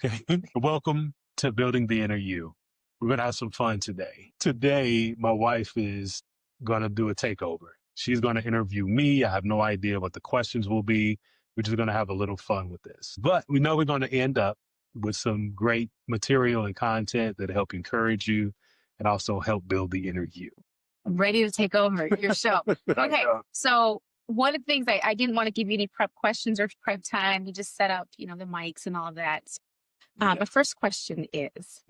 Okay. Welcome to Building the Inner You. We're going to have some fun today. Today, my wife is going to do a takeover. She's going to interview me. I have no idea what the questions will be. We're just going to have a little fun with this. But we know we're going to end up with some great material and content that help encourage you and also help build the inner you. I'm ready to take over your show. Okay. So one of the things I didn't want to give you any prep questions or prep time. You just set up, the mics and all of that. My first question is,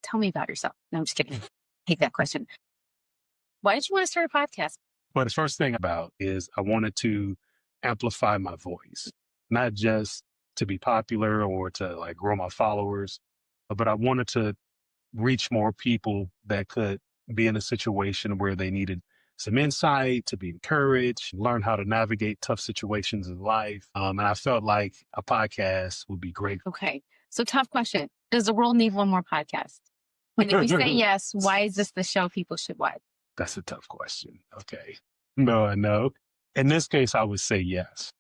tell me about yourself. No, I'm just kidding. Hate that question. Why did you want to start a podcast? Well, the first thing about is I wanted to amplify my voice, not just to be popular or to like grow my followers, but I wanted to reach more people that could be in a situation where they needed some insight, to be encouraged, learn how to navigate tough situations in life. And I felt like a podcast would be great. Okay. So tough question. Does the world need one more podcast? And if you say yes, why is this the show people should watch? That's a tough question. Okay. No, I know. In this case, I would say yes,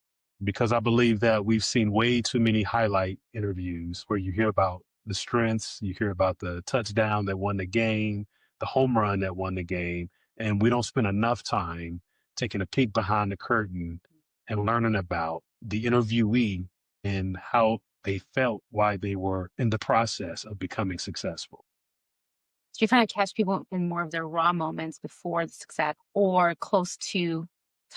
because I believe that we've seen way too many highlight interviews where you hear about the strengths, you hear about the touchdown that won the game, the home run that won the game, and we don't spend enough time taking a peek behind the curtain and learning about the interviewee and how they felt while they were in the process of becoming successful. So you kind of catch people in more of their raw moments before the success or close to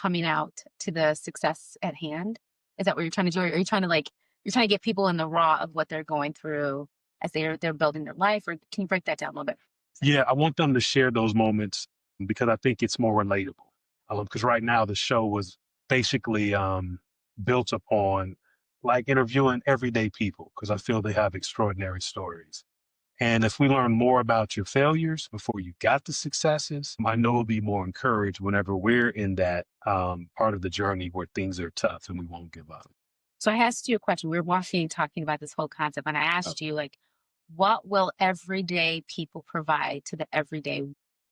coming out to the success at hand. Is that what you're trying to do? Or are you trying to you're trying to get people in the raw of what they're going through as they're building their life? Or can you break that down a little bit? Yeah, I want them to share those moments because I think it's more relatable. Because right now the show was basically built upon like interviewing everyday people because I feel they have extraordinary stories. And if we learn more about your failures before you got the successes, I know we'll be more encouraged whenever we're in that part of the journey where things are tough and we won't give up. So I asked you a question. We were walking, talking about this whole concept, and I asked you, what will everyday people provide to the everyday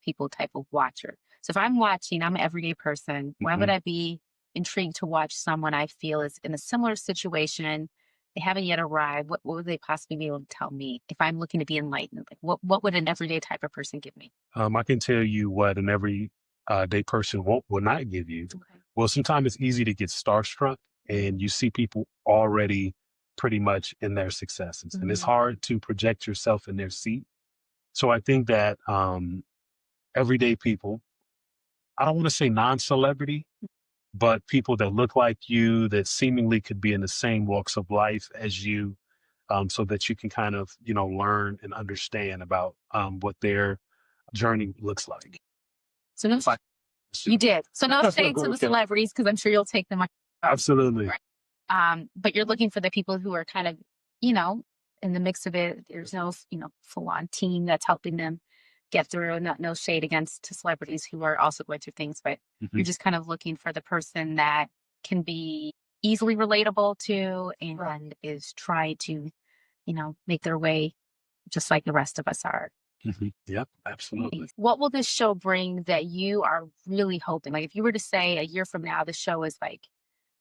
people type of watcher? So if I'm watching, I'm an everyday person. Why would I be intrigued to watch someone I feel is in a similar situation? They haven't yet arrived. What would they possibly be able to tell me if I'm looking to be enlightened? Like what would an everyday type of person give me? I can tell you what an every day person will not give you. Okay. Well, sometimes it's easy to get starstruck and you see people already pretty much in their successes. And it's hard to project yourself in their seat. So I think that everyday people, I don't want to say non-celebrity, but people that look like you, that seemingly could be in the same walks of life as you, so that you can kind of, learn and understand about what their journey looks like. So no, you did. So no shade to the celebrities because I'm sure you'll take them. Absolutely. But you're looking for the people who are kind of, in the mix of it. There's no, full on team that's helping them get through. No shade against celebrities who are also going through things, but you're just kind of looking for the person that can be easily relatable to and is trying to, make their way just like the rest of us are. Yep, absolutely. What will this show bring that you are really hoping? Like if you were to say a year from now, the show is like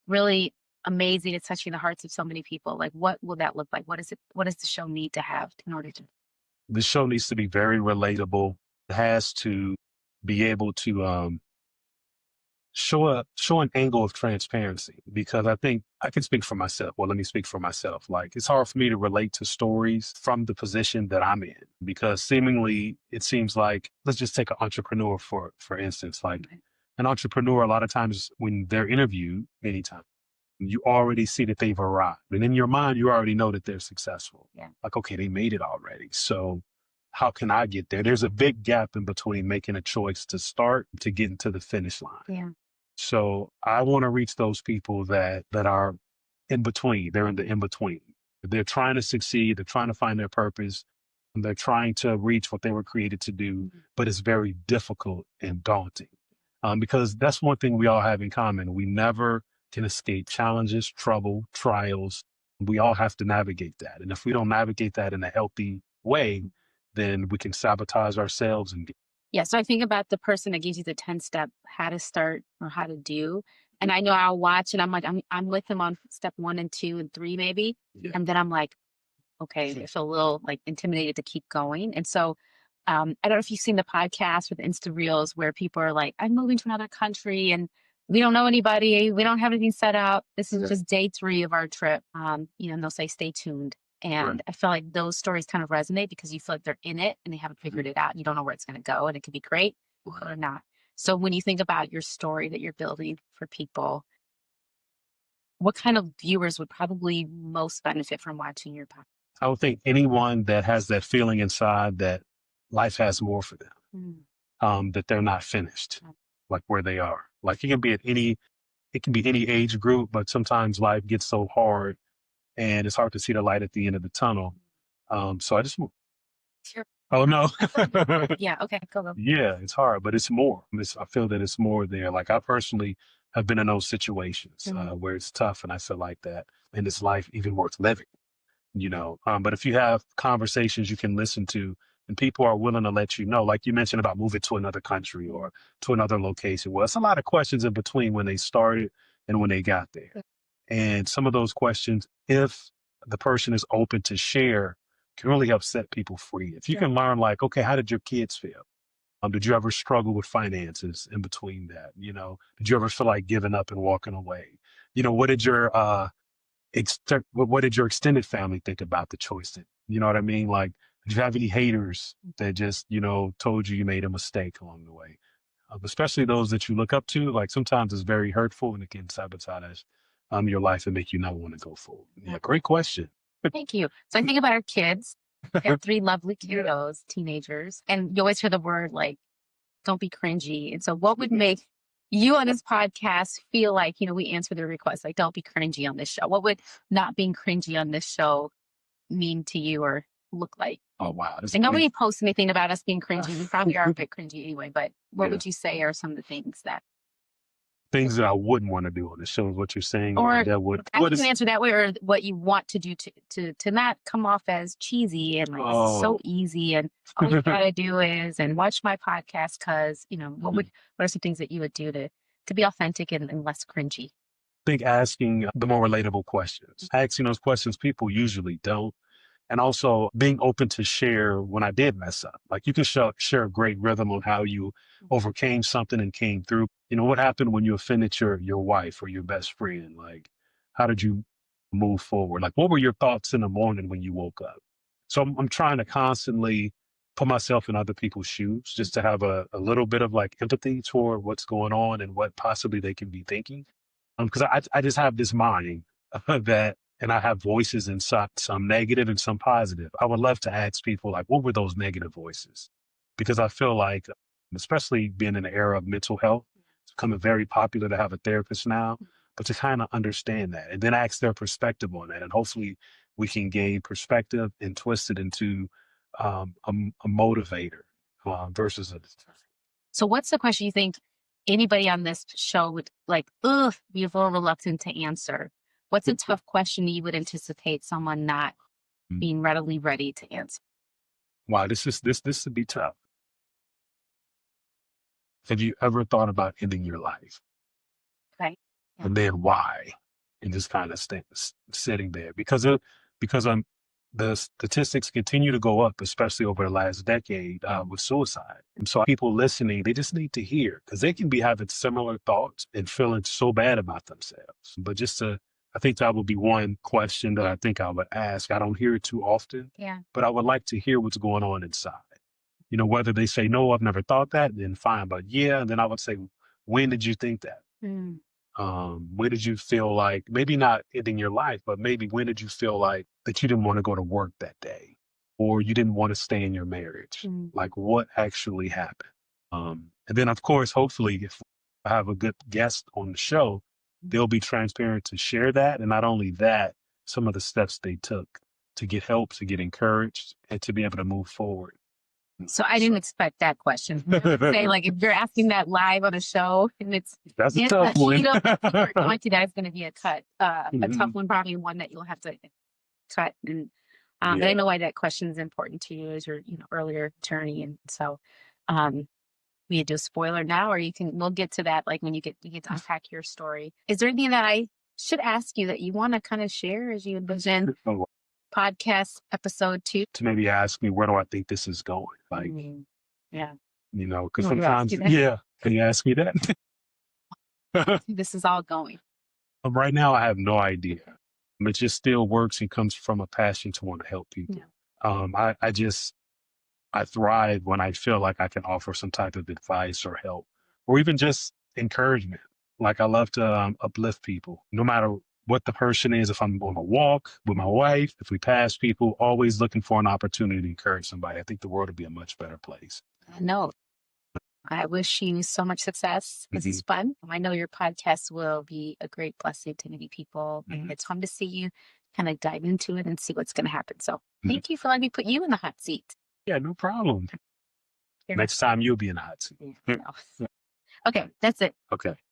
really amazing. It's touching the hearts of so many people. Like what will that look like? What does the show need to have in order to? The show needs to be very relatable. It has to be able to show an angle of transparency because I think I can speak for myself. Well, let me speak for myself. Like it's hard for me to relate to stories from the position that I'm in because seemingly it seems like let's just take an entrepreneur for instance. Like an entrepreneur, a lot of times when they're interviewed, anytime you already see that they've arrived, and in your mind you already know that they're successful. Yeah. Like okay, they made it already. So how can I get there? There's a big gap in between making a choice to start to getting to the finish line. Yeah. So I want to reach those people that are in between. They're in the in between. They're trying to succeed. They're trying to find their purpose. And they're trying to reach what they were created to do, but it's very difficult and daunting. Because that's one thing we all have in common. We never can escape challenges, trouble, trials. We all have to navigate that. And if we don't navigate that in a healthy way, then we can sabotage ourselves and Yeah. So I think about the person that gives you the 10-step how to start or how to do. And I know I'll watch and I'm like, I'm with them on step 1 and 2 and 3 maybe. Yeah. And then I'm like, okay, they feel a little like intimidated to keep going. And so I don't know if you've seen the podcast or the Insta Reels where people are like, I'm moving to another country and we don't know anybody. We don't have anything set up. This is just day 3 of our trip. And they'll say, stay tuned. And I feel like those stories kind of resonate because you feel like they're in it and they haven't figured it out. And you don't know where it's going to go. And it could be great or not. So when you think about your story that you're building for people, what kind of viewers would probably most benefit from watching your podcast? I would think anyone that has that feeling inside that life has more for them, that they're not finished, like where they are. Like it can be any age group, but sometimes life gets so hard and it's hard to see the light at the end of the tunnel. So I just, Sure. oh no. Yeah. Okay. Go. Yeah, it's hard, but it's more. I feel that it's more there. Like I personally have been in those situations where it's tough, and I feel like that in this life even worth living. But if you have conversations you can listen to, and people are willing to let you know, like you mentioned about moving to another country or to another location. Well, it's a lot of questions in between when they started and when they got there, and some of those questions, if the person is open to share, can really help set people free. If you can learn, like, okay, how did your kids feel? Did you ever struggle with finances in between that? Did you ever feel like giving up and walking away? What did your what did your extended family think about the choice? You know what I mean? Like, did you have any haters that just, told you made a mistake along the way? Especially those that you look up to. Like sometimes it's very hurtful and it can sabotage your life and make you not want to go forward. Yeah, great question. Thank you. So I think about our kids. We have 3 lovely kiddos, teenagers, and you always hear the word like, don't be cringy. And so what would make you on this podcast feel like, we answer their request, like, don't be cringy on this show? What would not being cringy on this show mean to you or look like? Oh, wow. And nobody posts anything about us being cringy. We probably are a bit cringy anyway, but what would you say are some of the things that I wouldn't want to do on the show is what you're saying? or that would, you can answer that way, or what you want to do to not come off as cheesy and like so easy and all you gotta do is and watch my podcast because what are some things that you would do to be authentic and less cringy? I think asking the more relatable questions, asking those questions people usually don't. And also being open to share when I did mess up. Like you can share a great rhythm on how you overcame something and came through. What happened when you offended your wife or your best friend? Like, how did you move forward? Like, what were your thoughts in the morning when you woke up? So I'm trying to constantly put myself in other people's shoes just to have a little bit of like empathy toward what's going on and what possibly they can be thinking. Because I just have this mind that, and I have voices inside, some negative and some positive. I would love to ask people, like, what were those negative voices? Because I feel like, especially being in the era of mental health, it's becoming very popular to have a therapist now, but to kind of understand that and then ask their perspective on that. And hopefully we can gain perspective and twist it into a motivator versus a. So what's the question you think anybody on this show would like, be a little reluctant to answer? What's a tough question you would anticipate someone not being readily ready to answer? Wow, this would be tough. Have you ever thought about ending your life? Okay. Yeah. And then why? And just kind of sitting there because the statistics continue to go up, especially over the last decade with suicide. And so people listening, they just need to hear because they can be having similar thoughts and feeling so bad about themselves. But I think that would be one question that I think I would ask. I don't hear it too often, but I would like to hear what's going on inside. Whether they say, no, I've never thought that, then fine. But yeah, and then I would say, when did you think that? When did you feel like, maybe not ending your life, but maybe when did you feel like that you didn't want to go to work that day or you didn't want to stay in your marriage? Like what actually happened? And then of course, hopefully if I have a good guest on the show, they'll be transparent to share that. And not only that, some of the steps they took to get help, to get encouraged and to be able to move forward. So I didn't expect that question. Say like if you're asking that live on a show and that's a tough one. Going to that is going to be a cut, a tough one, probably one that you'll have to cut. And but I know why that question is important to you as your earlier journey. And so we do a spoiler now, or we'll get to that like when you get to unpack your story. Is there anything that I should ask you that you want to kind of share as you envision podcast episode 2? To maybe ask me, where do I think this is going? Like, Yeah. because You want me to ask sometimes, you that? yeah, can you ask me that? This is all going. Right now, I have no idea. It just still works and comes from a passion to want to help people. Yeah. I thrive when I feel like I can offer some type of advice or help, or even just encouragement. Like I love to uplift people, no matter what the person is. If I'm on a walk with my wife, if we pass people, always looking for an opportunity to encourage somebody. I think the world would be a much better place. No, I wish you so much success. This is fun. I know your podcast will be a great blessing to many people. And it's fun to see you kind of dive into it and see what's going to happen. So thank you for letting me put you in the hot seat. Yeah, no problem. Next time you'll be in the hot seat. Okay, that's it. Okay.